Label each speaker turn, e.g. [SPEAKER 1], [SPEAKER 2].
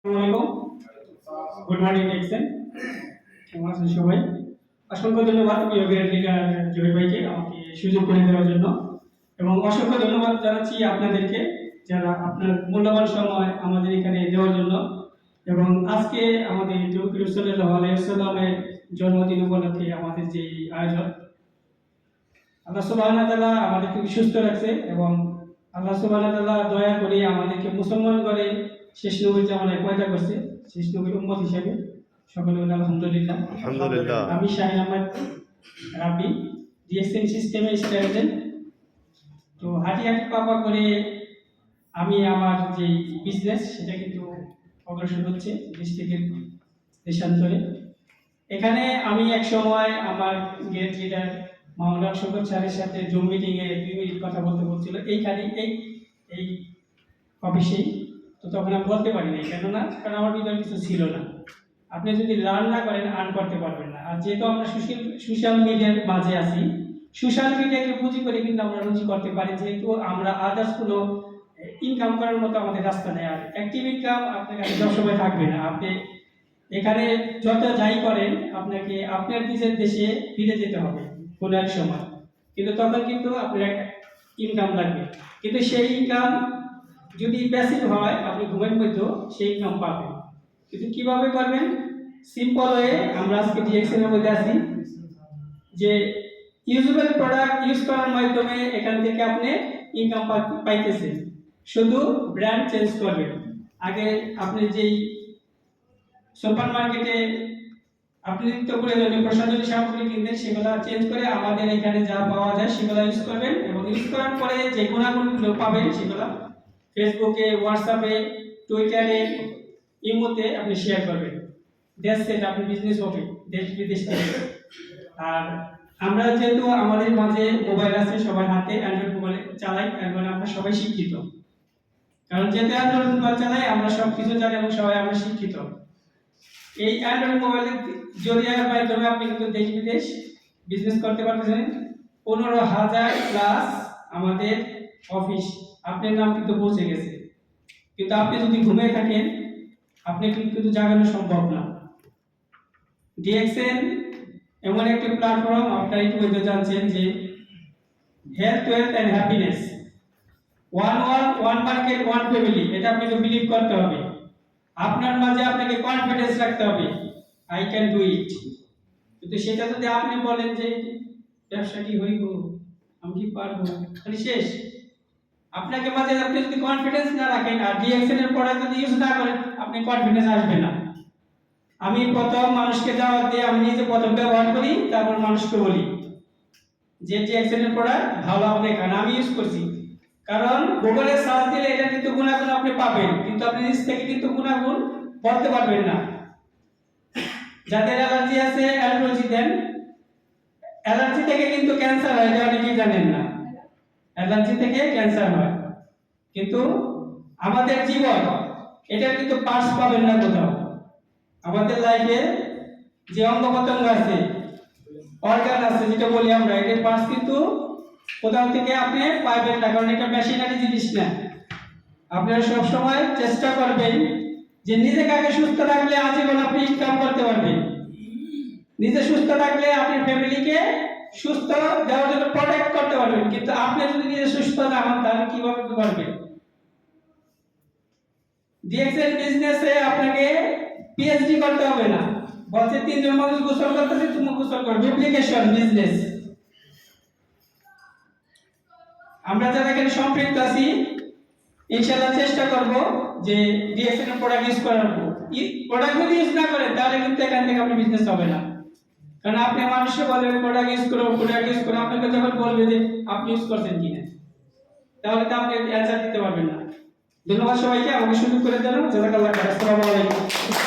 [SPEAKER 1] Good morning দেখছেন কেমন আছেন সবাই। অসংখ্য ধন্যবাদ প্রিয় গ্রেড লিডার জয় ভাইকে আমাকে সুযোগ করে দেওয়ার জন্য, এবং অসংখ্য ধন্যবাদ জানাচ্ছি আপনাদেরকে যারা আপনার মূল্যবান সময় আমাদের এখানে দেওয়ার জন্য। এবং আজকে আমাদের নবী সাল্লাল্লাহু আলাইহি ওয়াসাল্লামের জন্মদিন উপলক্ষে আমাদের যে আয়োজন, আল্লাহ সুবহানাহু ওয়া তাআলা আমাদেরকে সুস্থ রাখছে এবং আল্লাহ সুবহানাহু ওয়া তাআলা দয়া করে আমাদেরকে মুসলমান করে শেষ নবীর জামানায় পয়দা করছে, শেষ নবীর উম্মত হিসেবে। সকলে বলে আলহামদুলিল্লাহ।
[SPEAKER 2] আলহামদুলিল্লাহ।
[SPEAKER 1] আমি শাহিন আহমেদ রাব্বি, ডিএসএন সিস্টেমে স্টুডেন্ট। তো হাঁটি হাঁটি পাপা করে আমি আমার যে বিজনেস সেটা কিন্তু অগ্রসর হচ্ছে ডিস্ট্রিক্টের দেশান্তরে। এখানে আমি এক সময় আমার গেট লিডার মাওলানা শকর স্যারের সাথে জুম মিটিংয়ে 2 মিনিট কথা বলতে বলছিল এইখানে এই অফিসেই। তো তখন আমি বলতে পারিনি, কারণ আমার ভিতরে কিছু ছিল না। আপনি যদি লার্ন না করেন আর্ন করতে পারবেন না। আর যেহেতু আমরা সোশ্যাল মিডিয়ার মাঝে আছি, সোশ্যাল মিডিয়াকে পুঁজি করে কিন্তু আমরা রুজি করতে পারি, যেহেতু আমরা আদার্স কোনো ইনকাম করার মতো আমাদের রাস্তা নেই। আর অ্যাক্টিভ ইনকাম আপনার কাছে সবসময় থাকবে না। আপনি এখানে যত যাই করেন আপনাকে আপনার নিজের দেশে ফিরে যেতে হবে কোনো এক সময়, কিন্তু তখন কিন্তু আপনার ইনকাম লাগবে। কিন্তু সেই ইনকাম যদি প্যাসিভ হয়, আপনি ঘুমের মধ্যেও সেই ইনকাম পাবেন। কিন্তু কিভাবে করবেন? সিম্পল ওয়ে আমরা আজকে ডিএক্সএন এর মধ্যে আছি যে ইউজেবল প্রোডাক্ট ইউজ করার মাধ্যমে এখান থেকে আপনি ইনকাম পাইতেছেন। শুধু ব্র্যান্ড চেঞ্জ করবেন। আগে আপনি যেই সুপার মার্কেটে আপনি নিত্য প্রয়োজনীয় প্রসাধনী সামগ্রী কিনতেন, সেগুলো চেঞ্জ করে আমাদের এখানে যা পাওয়া যায় সেগুলো ইউজ করবেন, এবং ইউজ করার পরে যে গুণাগুণগুলো পাবেন সেগুলো ফেসবুকে, হোয়াটসঅ্যাপে, টুইটারে, ইমোতে আপনি শেয়ার করবেন। দ্যাটস ইট, আপনি বিজনেস হবে দেশ বিদেশ থেকে। আর আমরা যেহেতু আমাদের মাঝে মোবাইল আছে, সবার হাতে অ্যান্ড্রয়েড মোবাইল চালাই, এবং আমরা সবাই শিক্ষিত। কারণ যেহেতু অ্যান্ড্রয়েড মোবাইল চালাই আমরা সব কিছু জানি এবং সবাই আমরা শিক্ষিত। এই অ্যান্ড্রয়েড মোবাইলের জরিয়ার মাধ্যমে আপনি কিন্তু দেশ বিদেশ বিজনেস করতে পারতেছেন। 15,000 প্লাস আমাদের অফিস আপনার নাম কিন্তু পৌঁছে গেছে। কিন্তু আপনি যদি ঘুমিয়ে থাকেন আপনি কিন্তু জাগানো সম্ভব না। ডিএক্সএন এমন একটি প্ল্যাটফর্ম, আপনারা ইতিমধ্যে জানছেন যে health, wealth and happiness, one world, one market, one family. এটা আপনাকে বিলিভ করতে হবে। আপনার মাঝে আপনাকে কনফিডেন্স রাখতে হবে, আই ক্যান ডু ইট। কিন্তু সেটা যদি আপনি বলেন যে ব্যবসা কি হইব, আমি কি পারবো, তাহলে শেষ। আপনাকে মাঝে আপনি যদি কনফিডেন্স না রাখেন আর ডিএক্সএন এর প্রোডাক্ট যদি ইউজ না করেন, আপনি কনফিডেন্স আসবে না। আমি প্রথম মানুষকে দাওয়াত দিয়ে আমি নিজে প্রথম ব্যবহার করি, তারপর মানুষকে বলি যে ডিএক্সএন এর প্রোডাক্ট ভালো, আপনি খান, আমি ইউজ করছি। কারণ গুগলে সার্চ দিলে এটা কিন্তু গুণাগুণ আপনি পাবেন, কিন্তু আপনি নিজ থেকে কিন্তু গুণাগুণ বলতে পারবেন না। যাদের অ্যালার্জি আছে অ্যালার্জি দেন। অ্যালার্জি থেকে কিন্তু ক্যান্সার হয়, এটা অনেকেই জানেন না। অ্যালার্জি থেকে ক্যান্সার হয়, কিন্তু আমাদের জীবন এটা কিন্তু পার্টস পাবেন না কোথাও। আমাদের লাইফে যে অঙ্গ প্রত্যঙ্গ আছে, অর্গান আছে, যেটা বলি আমরা, এটার পার্টস কিন্তু কোথাও থেকে আপনি পাইবেন না, কারণ এটা মেশিনারি জিনিস না। আপনারা সব সময় চেষ্টা করবেন যে নিজেকে আগে সুস্থ রাখলে আজীবন আপনি ইনকাম করতে পারবেন। নিজে সুস্থ রাখলে আপনি ফ্যামিলিকে সুস্থ দেওয়ার জন্য প্রোটেক্ট করতে পারবেন। কিন্তু আপনি যদি নিজে সুস্থ না হন তাহলে কিভাবে করবেন? ডিএক্সএন বিজনেসে আপনাকে পিএইচডি করতে হবে না। বলছে 3 জন মানুষ গোসল করতেছে, তুমি গোসল করবে। Application business. আমরা যারা এখানে সম্পৃক্ত আছি ইনশাআল্লাহ চেষ্টা করব যে ডিএক্সএন এর প্রোডাক্ট ইউজ করার পর প্রোডাক্ট যদি ইউজ না করেন তাহলে কিন্তু এখান থেকে আপনি বিজনেস হবে না। কারণ আপনি মানুষকে বলবেন প্রোডাক্ট ইউজ করো, প্রোডাক্ট ইউজ করো, আপনাকে যখন বলবে যে আপনি ইউজ করছেন কিনা, তাহলে তো আপনি অ্যানসার দিতে পারবেন না। ধন্যবাদ সবাইকে আমাকে সুযোগ করে দেওয়ার জন্য। জাযাকাল্লাহ খাইর। আসসালামু আলাইকুম।